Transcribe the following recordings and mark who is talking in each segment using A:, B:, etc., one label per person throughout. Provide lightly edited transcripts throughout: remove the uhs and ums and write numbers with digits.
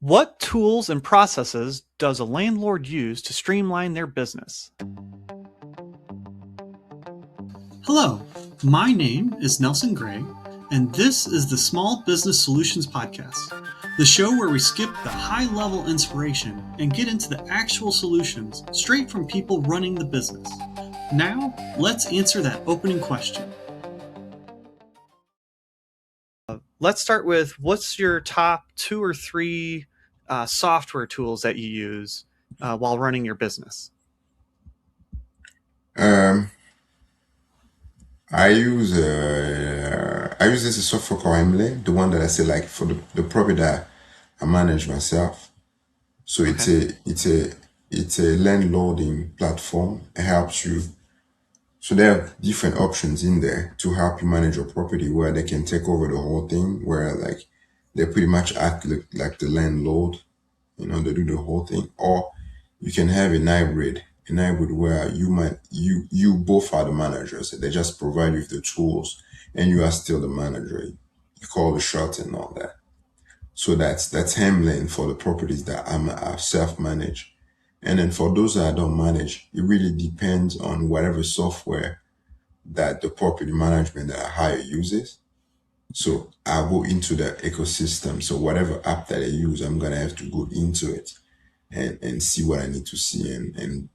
A: What tools and processes does a landlord use to streamline their business?
B: Hello, my name is Nelson Gray, and this is the Small Business Solutions Podcast, the show where we skip the high-level inspiration and get into the actual solutions straight from people running the business. Now, let's answer that opening question.
A: Let's start with what's your top 2 or 3 software tools that you use while running your business?
C: Um, I use this software called Hemlane, the one that I say like for the property that I manage myself. So it's a landlording platform. It helps you. So there are different options in there to help you manage your property where they can take over the whole thing, where like they pretty much act like the landlord, they do the whole thing. Or you can have an hybrid where you both are the managers. They just provide you with the tools and you are still the manager. You call the shots and all that. So that's handling for the properties that I self-manage. And then for those that I don't manage, it really depends on whatever software that the property management that I hire uses. So I go into the ecosystem. So whatever app that I use, I'm gonna have to go into it and see what I need to see and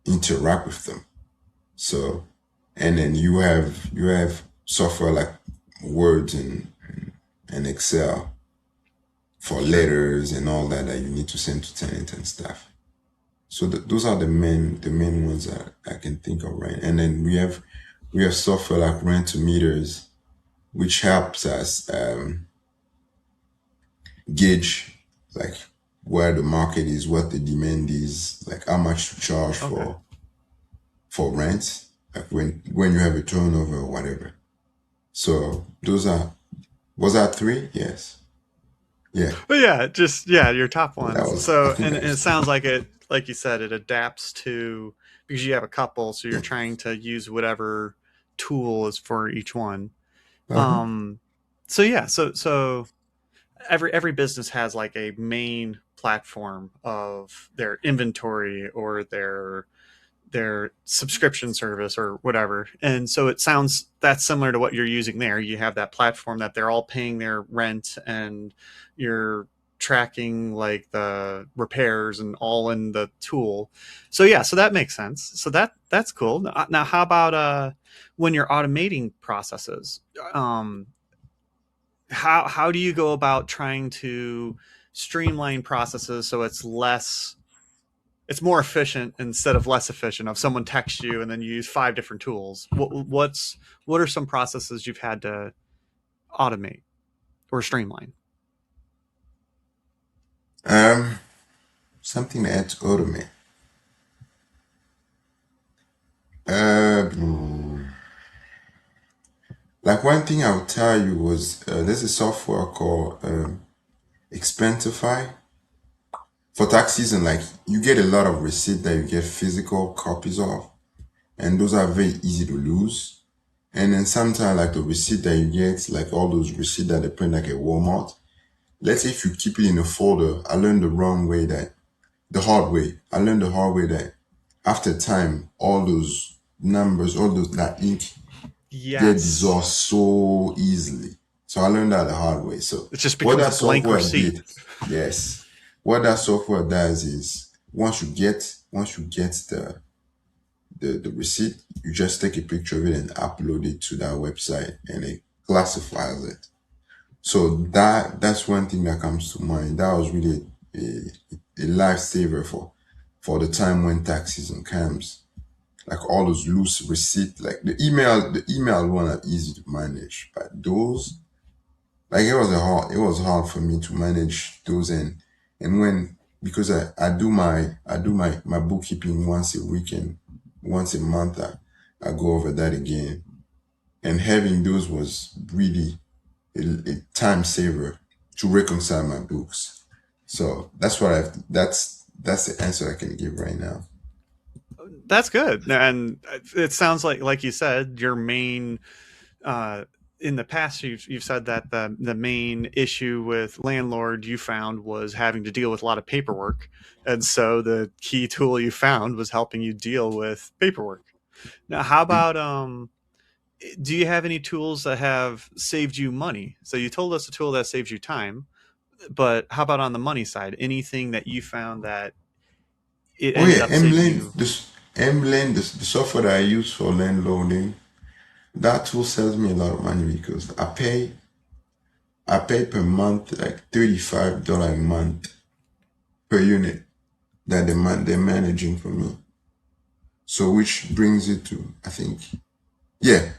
C: interact with them. So and then you have software like Word and Excel for letters and all that you need to send to tenant and stuff. So those are the main ones that I can think of, right? And then we have software like rent meters, which helps us gauge like where the market is, what the demand is, like how much to charge for rent, like when you have a turnover or whatever. So was that 3? Yes. Yeah.
A: But your top ones.
C: I
A: So,
C: think
A: and
C: that
A: it
C: was
A: sounds like like you said, it adapts to, because you have a couple, so you're trying to use whatever tool is for each one.
C: uh-huh.
A: Um, so every business has like a main platform of their inventory or their subscription service or whatever. And so it sounds that's similar to what you're using there. You have that platform that they're all paying their rent and you're tracking like the repairs and all in the tool. So so that makes sense. So that's cool. Now how about when you're automating processes? How do you go about trying to streamline processes so it's more efficient instead of less efficient? If someone texts you and then you use 5 different tools, what are some processes you've had to automate or streamline?
C: Something to add to automate. Uh, like one thing I would tell you was there's a software called Expensify for tax season. Like you get a lot of receipt that you get physical copies of, and those are very easy to lose. And then sometimes like the receipt that you get, like all those receipts that they print like at Walmart. Let's say if you keep it in a folder, I learned the hard way. I learned the hard way that after time, all those numbers, all those that ink get
A: Yes,
C: dissolved so easily. So I learned that the hard way. So
A: it just
C: what
A: becomes
C: that
A: a blank
C: software
A: receipt.
C: did, yes, what that software does is once you get the receipt, you just take a picture of it and upload it to that website and it classifies it. So that's one thing that comes to mind. That was really a lifesaver for the time when tax season comes. Like all those loose receipts, like the email one are easy to manage, but those, like it was hard for me to manage those. And when, because I do my bookkeeping once a week and once a month I go over that again, and having those was really a time saver to reconcile my books. So that's the answer I can give right now.
A: That's good. And it sounds like you said, your main in the past you've said that the main issue with Landlord you found was having to deal with a lot of paperwork, and so the key tool you found was helping you deal with paperwork. Now, how about do you have any tools that have saved you money? So you told us a tool that saves you time, but how about on the money side? Anything that you found that it
C: Oh
A: ended
C: yeah,
A: up saving
C: Hemlane,
A: you?
C: the software that I use for land loading, that tool saves me a lot of money because I pay per month like $35 a month per unit that they're managing for me. So which brings it to, I think, yeah.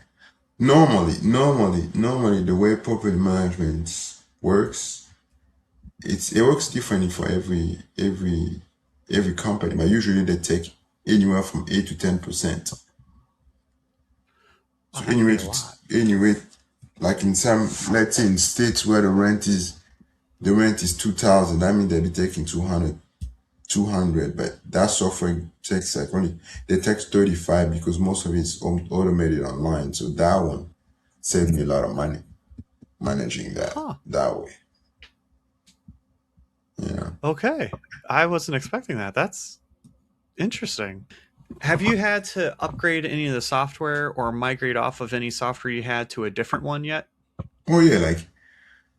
C: Normally, the way property management works, it works differently for every company, but usually they take anywhere from 8 to 10%.
A: Oh,
C: So
A: that can be a lot.
C: anyway, like in some, let's say in states where the rent is 2,000, that means they'll be taking 200, but that software takes like only they take 35 because most of it's automated online. So that one saved me a lot of money managing that
A: Huh.
C: that way. Yeah.
A: Okay. I wasn't expecting that. That's interesting. Have you had to upgrade any of the software or migrate off of any software you had to a different one yet?
C: Oh yeah, like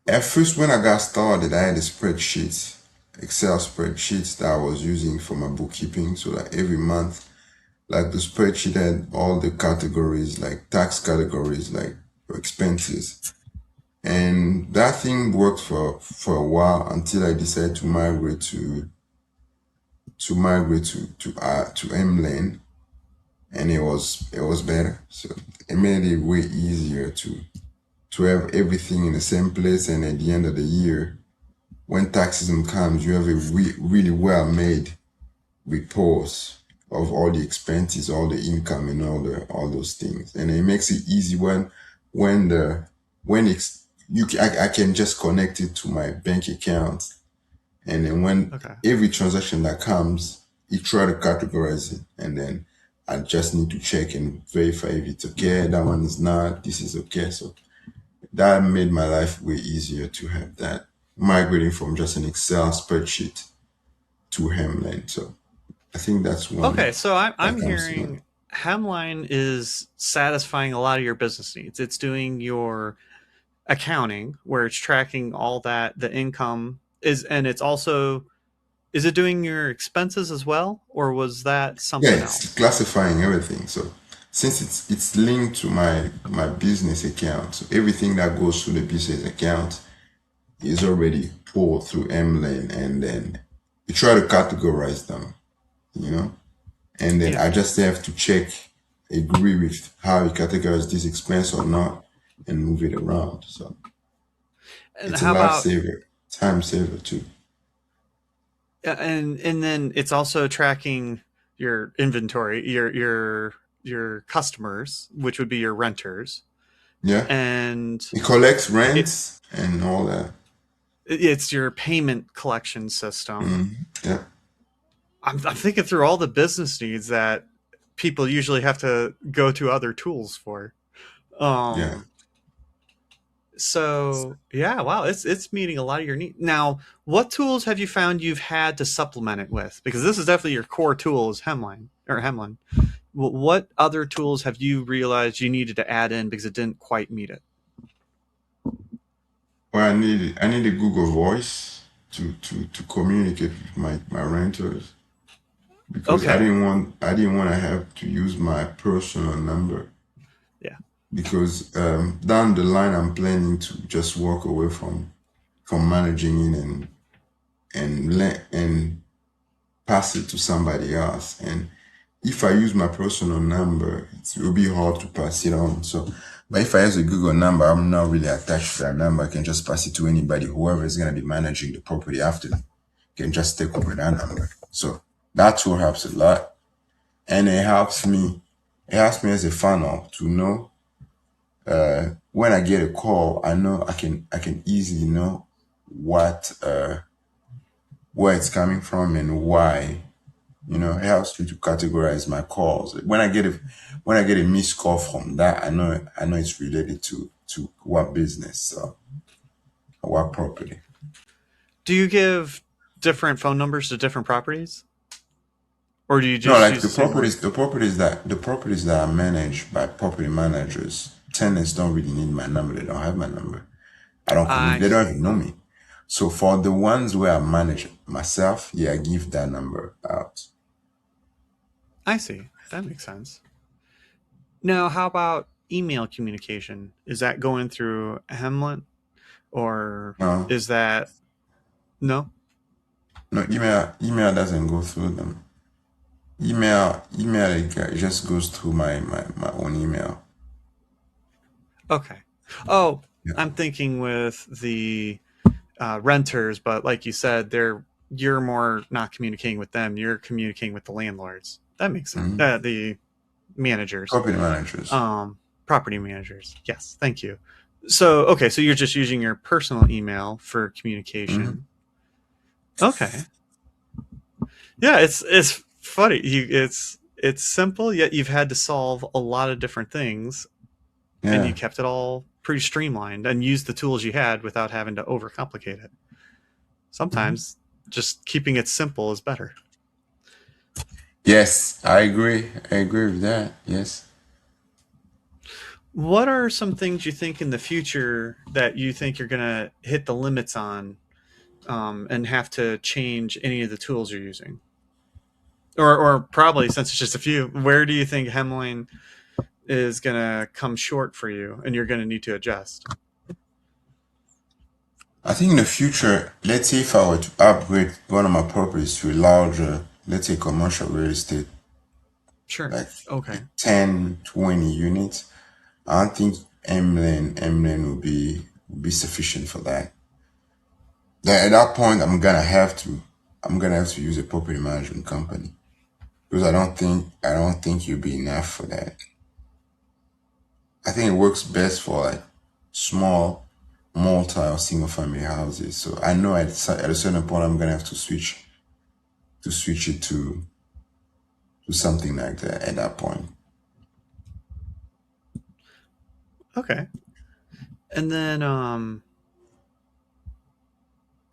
C: at first when I got started, I had a spreadsheet, Excel spreadsheets that I was using for my bookkeeping. So like every month, like the spreadsheet had all the categories, like tax categories, like expenses. And that thing worked for a while until I decided to migrate to Hemlane, and it was better. So it made it way easier to have everything in the same place, and at the end of the year, when tax season comes, you have a really well made reports of all the expenses, all the income, and all those things, and it makes it easy when the when it's I can just connect it to my bank account, and then when
A: Okay.
C: every transaction that comes, it try to categorize it, and then I just need to check and verify if it's okay. That one is not. This is okay. So that made my life way easier to have that migrating from just an Excel spreadsheet to Hemlane. So I think that's one
A: Okay, so I'm
C: that comes to mind.
A: hearing Hemline is satisfying a lot of your business needs. It's doing your accounting where it's tracking all that the income is, and it's also is it doing your expenses as well, or was that
C: Yeah,
A: something
C: it's
A: else?
C: classifying everything. So since it's linked to my business account, so everything that goes through the business account is already pulled through Mlane, and then you try to categorize them, you know, and then
A: Yeah.
C: I just have to check, agree with how you categorize this expense or not, and move it around. So
A: And
C: it's a
A: how
C: life
A: about
C: saver, time saver too.
A: and then it's also tracking your inventory, your customers, which would be your renters,
C: Yeah,
A: and
C: it collects
A: it
C: rents and all that.
A: it's your payment collection system.
C: Yeah,
A: I'm thinking through all the business needs that people usually have to go to other tools for.
C: yeah.
A: Um, so yeah, wow, it's meeting a lot of your needs. Now, what tools have you found you've had to supplement it with? Because this is definitely your core tool is Hemline or Hemlin. What other tools have you realized you needed to add in because it didn't quite meet it?
C: Well, I need a Google Voice to communicate with my renters because I
A: Okay,
C: didn't want I didn't want to have to use my personal number
A: yeah,
C: because down the line I'm planning to just walk away from managing it and pass it to somebody else. And if I use my personal number, it will be hard to pass it on. So, but if I use a Google number, I'm not really attached to that number. I can just pass it to anybody, whoever is going to be managing the property after me can just take over that number. So that tool helps a lot. And it helps me as a funnel to know when I get a call, I know I can easily know what where it's coming from and why It helps me to categorize my calls. When I get a missed call from that, I know it's related to what business, so what property.
A: Do you give different phone numbers to different properties, or do you
C: No,
A: just
C: like
A: use the same one?
C: the properties that are managed by property managers, tenants don't really need my number. They don't have my number. I don't communicate.
A: I
C: They don't
A: see.
C: even know me. So for the ones where I manage myself, yeah, I give that number out.
A: I see. That makes sense. Now, how about email communication? Is that going through Hemlane, or
C: No,
A: is that no?
C: no, email doesn't go through them. Email, it just goes through my own email.
A: Okay. Oh,
C: Yeah.
A: I'm thinking with the renters, but like you said, you're more not communicating with them. You're communicating with the landlords. That makes sense.
C: Hmm.
A: The managers,
C: Property managers.
A: um, property managers. Yes, thank you. So okay, so you're just using your personal email for
C: Hmm.
A: communication. Okay. Yeah, it's funny. It's simple, yet you've had to solve a lot of different things, and you
C: Yeah.
A: kept it all pretty streamlined and used the tools you had without having to overcomplicate it.
C: Hmm.
A: Sometimes just keeping it simple is better.
C: Yes, I agree. I agree with that. Yes.
A: What are some things you think in the future that you think you're going to hit the limits on, and have to change any of the tools you're using? Or probably, since it's just a few, where do you think Hemlane is going to come short for you and you're going to need to adjust?
C: I think in the future, let's say if I were to upgrade one of my properties to a larger, let's say commercial real estate,
A: Sure.
C: like
A: Okay.
C: 10, 20 units, I don't think Emlyn will be sufficient for that. Then at that point, I'm gonna have to use a property management company because I don't think you'll be enough for that. I think it works best for like small, multi or single family houses. So I know at a certain point I'm gonna have to switch it to something like that at that point.
A: Okay. And then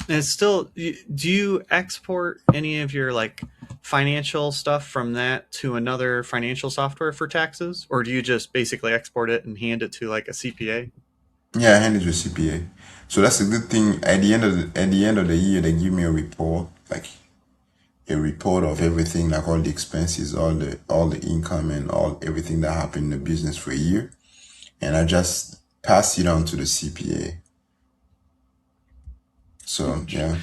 A: it's still, do you export any of your like financial stuff from that to another financial software for taxes, or do you just basically export it and hand it to like a CPA?
C: Yeah, I hand it to a CPA. So that's a good thing. At the end of the year, they give me a report, like a report of everything, like all the expenses, all the income, and all everything that happened in the business for a year, and I just pass it on to the CPA. So yeah.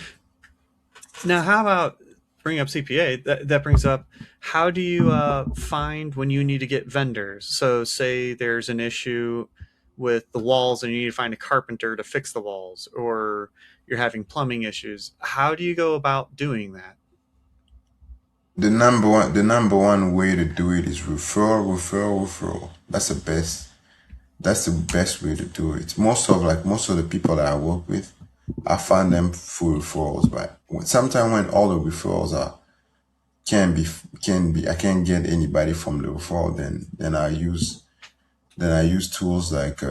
A: Now, how about bring up CPA? That brings up, how do you find when you need to get vendors? So, say there's an issue with the walls and you need to find a carpenter to fix the walls, or you're having plumbing issues. How do you go about doing that?
C: The number one way to do it is referral, referral, referral. That's the best way to do it. Most of the people that I work with, I find them full referrals, but sometimes when all the referrals are can be I can't get anybody from the referral, then I use tools like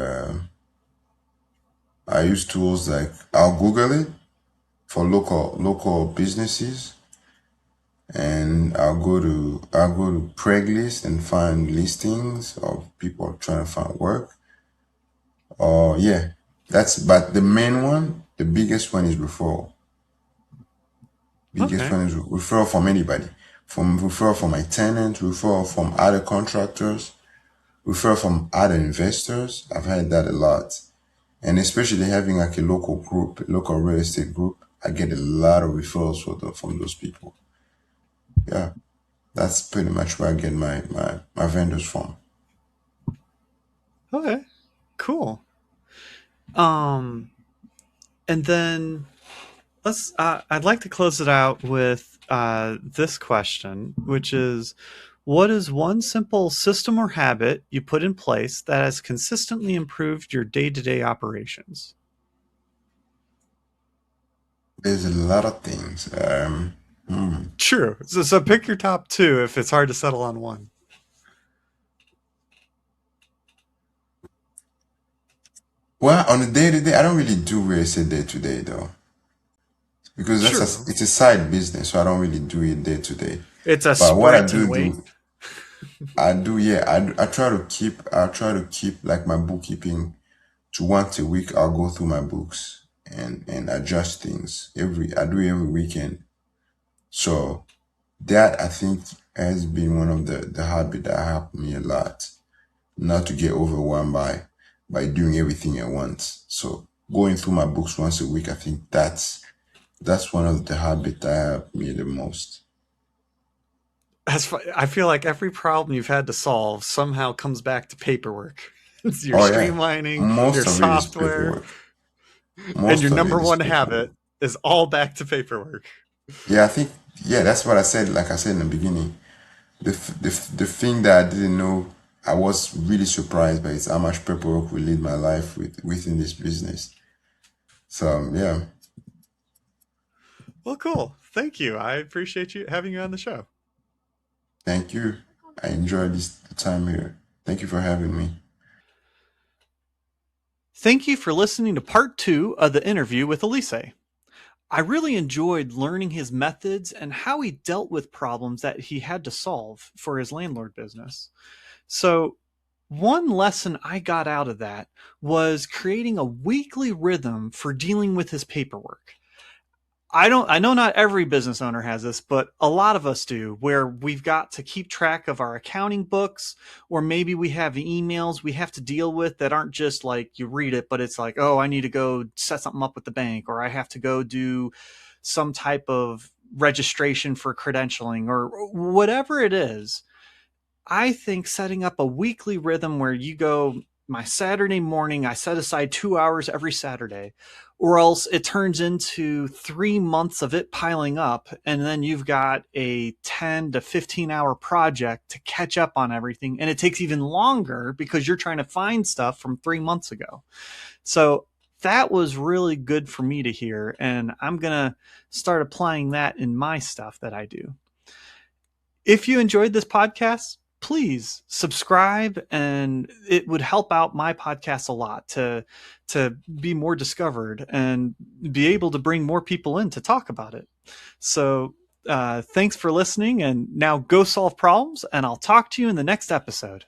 C: I'll Google it for local businesses, and I'll go to Craigslist and find listings of people trying to find work. Or yeah, but the main one, the biggest one is referral. Biggest
A: Okay.
C: one is referral from anybody, from referral from my tenants, referral from other contractors, referral from other investors. I've had that a lot, and especially having like a local group, local real estate group, I get a lot of referrals from those people. Yeah, that's pretty much where I get my vendors from.
A: Okay. Cool. Um, and then let's. I'd like to close it out with this question, which is, what is one simple system or habit you put in place that has consistently improved your day-to-day operations?
C: There's a lot of things.
A: True. So pick your top two if it's hard to settle on one.
C: Well, on a day to day, I don't really do real estate day to day though, because
A: True.
C: it's a side business, so I don't really do it day to day.
A: It's a
C: But what I
A: sprint and
C: do
A: wait.
C: do, yeah, I try to keep like my bookkeeping to once a week. I'll go through my books and adjust things I do it every weekend. So that I think has been one of the habit that helped me a lot, not to get overwhelmed by doing everything at once. So going through my books once a week, I think that's one of the habits that helped me the most.
A: I feel like every problem you've had to solve somehow comes back to paperwork. It's your
C: Oh yeah,
A: streamlining, your
C: most of it is
A: software,
C: paperwork.
A: and your
C: Most of
A: number
C: it is
A: one habit
C: paperwork.
A: is all back to paperwork.
C: Yeah, I think yeah, that's what I said. Like I said in the beginning, the thing that I didn't know, I was really surprised by is how much paperwork will lead my life within this business. So yeah,
A: Well, cool. Thank you. I appreciate you having you on the show.
C: thank you. I enjoyed this time here. Thank you for having me.
A: Thank you for listening to part 2 of the interview with Elisee. I really enjoyed learning his methods and how he dealt with problems that he had to solve for his landlord business. So, one lesson I got out of that was creating a weekly rhythm for dealing with his paperwork. I know not every business owner has this, but a lot of us do, where we've got to keep track of our accounting books, or maybe we have emails we have to deal with that aren't just like you read it, but it's like, oh, I need to go set something up with the bank, or I have to go do some type of registration for credentialing, or whatever it is. I think setting up a weekly rhythm where you go, my Saturday morning, I set aside 2 hours every Saturday, or else it turns into 3 months of it piling up. And then you've got a 10 to 15 hour project to catch up on everything. And it takes even longer because you're trying to find stuff from 3 months ago. So that was really good for me to hear. And I'm going to start applying that in my stuff that I do. If you enjoyed this podcast, please subscribe, and it would help out my podcast a lot to be more discovered and be able to bring more people in to talk about it. So thanks for listening, and now go solve problems, and I'll talk to you in the next episode.